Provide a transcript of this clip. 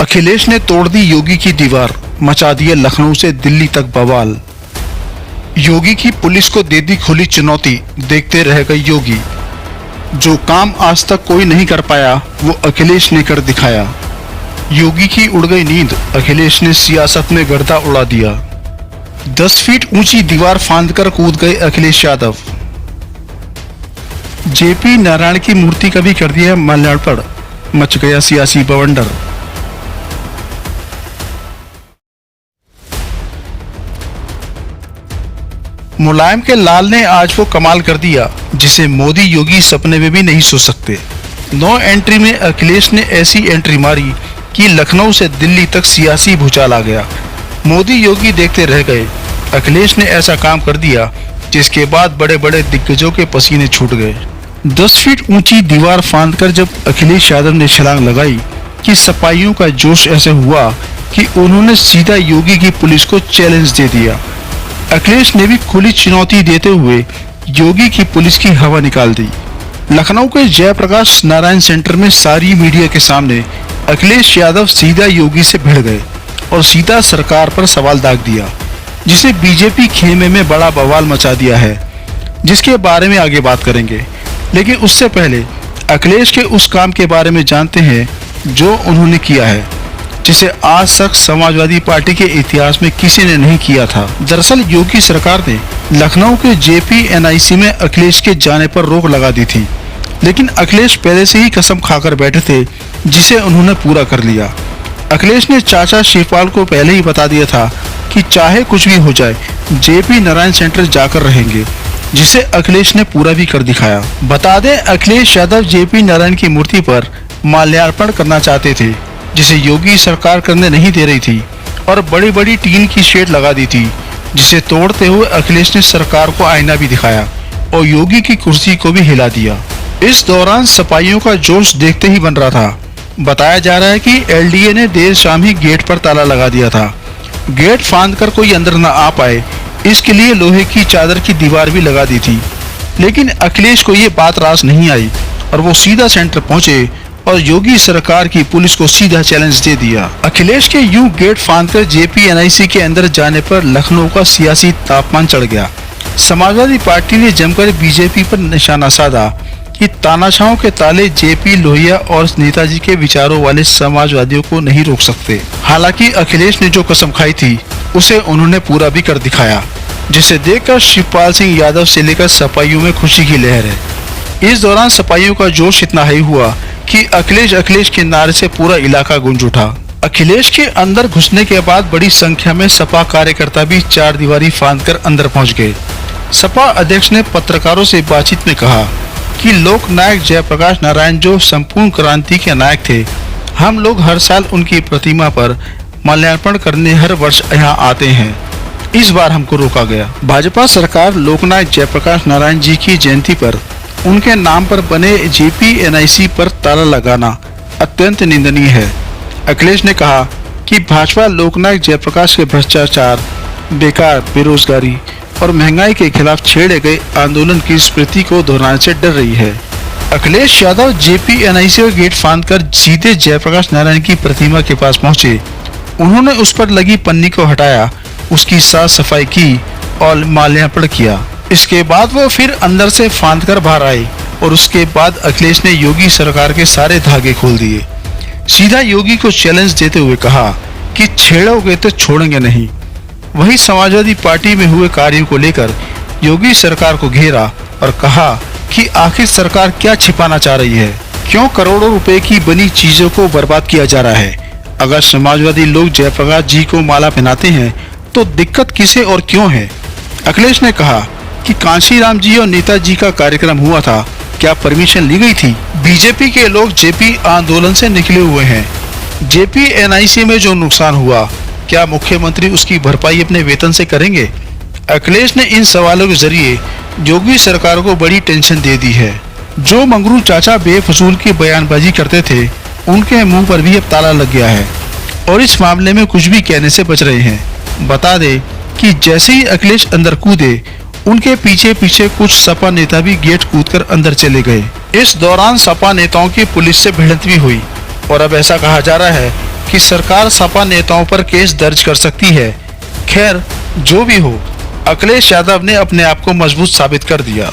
अखिलेश ने तोड़ दी योगी की दीवार, मचा दिया लखनऊ से दिल्ली तक बवाल। योगी की पुलिस को दे दी खुली चुनौती, देखते रह गए योगी। जो काम आज तक कोई नहीं कर पाया वो अखिलेश ने कर दिखाया। योगी की उड़ गई नींद, अखिलेश ने सियासत में गर्दा उड़ा दिया। 10 फीट ऊंची दीवार फांदकर कूद गए अखिलेश यादव। जेपी नारायण की मूर्ति का भी कर दिया माल्यार्पण, मच गया सियासी बवंडर। मुलायम के लाल ने आज वो कमाल कर दिया जिसे मोदी योगी सपने में भी नहीं सोच सकते। नो एंट्री में अखिलेश ने ऐसी एंट्री मारी कि लखनऊ से दिल्ली तक सियासी भूचाल आ गया। मोदी योगी देखते रह गए। अखिलेश ने ऐसा काम कर दिया जिसके बाद बड़े बड़े दिग्गजों के पसीने छूट गए। 10 फीट ऊंची दीवार फांदकर जब अखिलेश यादव ने छलांग लगाई कि सपाइयों का जोश ऐसे हुआ कि उन्होंने सीधा योगी की पुलिस को चैलेंज दे दिया। अखिलेश ने भी खुली चुनौती देते हुए योगी की पुलिस की हवा निकाल दी। लखनऊ के जयप्रकाश नारायण सेंटर में सारी मीडिया के सामने अखिलेश यादव सीधा योगी से भिड़ गए और सीधा सरकार पर सवाल दाग दिया, जिसे बीजेपी खेमे में बड़ा बवाल मचा दिया है, जिसके बारे में आगे बात करेंगे। लेकिन उससे पहले अखिलेश के उस काम के बारे में जानते हैं जो उन्होंने किया है, जिसे आज तक समाजवादी पार्टी के इतिहास में किसी ने नहीं किया था। दरअसल योगी सरकार ने लखनऊ के JPNIC में अखिलेश के जाने पर रोक लगा दी थी, लेकिन अखिलेश पहले से ही कसम खाकर बैठे थे, जिसे उन्होंने पूरा कर लिया। अखिलेश ने चाचा शिवपाल को पहले ही बता दिया था कि चाहे कुछ भी हो जाए JP नारायण सेंटर जाकर रहेंगे, जिसे अखिलेश ने पूरा भी कर दिखाया। बता दें, अखिलेश यादव JP नारायण की मूर्ति पर माल्यार्पण करना चाहते थे, जिसे योगी सरकार करने नहीं दे रही थी, और बड़ी बड़ी टीन की शेड लगा दी थी, जिसे तोड़ते हुए अखिलेश ने सरकार को आईना भी दिखाया और योगी की कुर्सी को भी हिला दिया। इस दौरान सपाइयों का जोश देखते ही बन रहा था। बताया जा रहा है कि LDA ने देर शाम ही गेट पर ताला लगा दिया था। गेट फांदकर कोई अंदर न आ पाए, इसके लिए लोहे की चादर की दीवार भी लगा दी थी। लेकिन अखिलेश को ये बात रास नहीं आई और वो सीधा सेंटर पहुंचे और योगी सरकार की पुलिस को सीधा चैलेंज दे दिया। अखिलेश के यूं गेट फांदकर JPNIC के अंदर जाने पर लखनऊ का सियासी तापमान चढ़ गया। समाजवादी पार्टी ने जमकर बीजेपी पर निशाना साधा कि तानाशाहों के ताले JP लोहिया और नेताजी के विचारों वाले समाजवादियों को नहीं रोक सकते। हालांकि अखिलेश ने जो कसम खाई थी उसे उन्होंने पूरा भी कर दिखाया, जिसे देखकर शिवपाल सिंह यादव से लेकर सपाइयों में खुशी की लहर है। इस दौरान सपाइयों का जोश इतना हाई हुआ कि अखिलेश के नारे से पूरा इलाका गूंज उठा। अखिलेश के अंदर घुसने के बाद बड़ी संख्या में सपा कार्यकर्ता भी चार दीवारी फांदकर अंदर पहुंच गए। सपा अध्यक्ष ने पत्रकारों से बातचीत में कहा कि लोक नायक जयप्रकाश नारायण जो संपूर्ण क्रांति के नायक थे, हम लोग हर साल उनकी प्रतिमा पर माल्यार्पण करने हर वर्ष यहाँ आते हैं। इस बार हमको रोका गया। भाजपा सरकार लोकनायक जयप्रकाश नारायण जी की जयंती पर उनके नाम पर बने JPNIC पर ताला लगाना अत्यंत निंदनीय है। अखिलेश ने कहा कि भाजपा लोकनायक जयप्रकाश के भ्रष्टाचार, बेकार, बेरोजगारी और महंगाई के खिलाफ छेड़े गए आंदोलन की स्मृति को दोहराने से डर रही है। अखिलेश यादव JPNIC का गेट फांदकर सीधे जयप्रकाश नारायण की प्रतिमा के पास पहुंचे। उन्होंने उस पर लगी पन्नी को हटाया, उसकी साफ सफाई की और माल्यार्पण किया। इसके बाद वो फिर अंदर से फांदकर बाहर आए और उसके बाद अखिलेश ने योगी सरकार के सारे धागे खोल दिए। सीधा योगी को चैलेंज देते हुए कहा कि छेड़ोगे तो छोड़ेंगे नहीं। वही समाजवादी पार्टी में हुए कार्यों को लेकर योगी सरकार को घेरा और कहा कि आखिर सरकार क्या छिपाना चाह रही है, क्यों करोड़ों रुपए की बनी चीजों को बर्बाद किया जा रहा है। अगर समाजवादी लोग जयप्रकाश जी को माला पहनाते हैं तो दिक्कत किसे और क्यों है। अखिलेश ने कहा कि कांशीराम जी और नेताजी का कार्यक्रम हुआ था, क्या परमिशन ली गई थी। बीजेपी के लोग JP आंदोलन से निकले हुए हैं। JPNIC में जो नुकसान हुआ, क्या मुख्यमंत्री उसकी भरपाई अपने वेतन से करेंगे। अखिलेश ने इन सवालों के जरिए योगी सरकार को बड़ी टेंशन दे दी है। जो मंगरू चाचा बेफजूल की बयानबाजी करते थे, उनके मुंह पर भी अब ताला लग गया है और इस मामले में कुछ भी कहने से बच रहे हैं। बता दे कि जैसे ही अखिलेश अंदर कूदे, उनके पीछे पीछे कुछ सपा नेता भी गेट कूदकर अंदर चले गए। इस दौरान सपा नेताओं की पुलिस से भिड़ंत भी हुई और अब ऐसा कहा जा रहा है कि सरकार सपा नेताओं पर केस दर्ज कर सकती है। खैर जो भी हो, अखिलेश यादव ने अपने आप को मजबूत साबित कर दिया।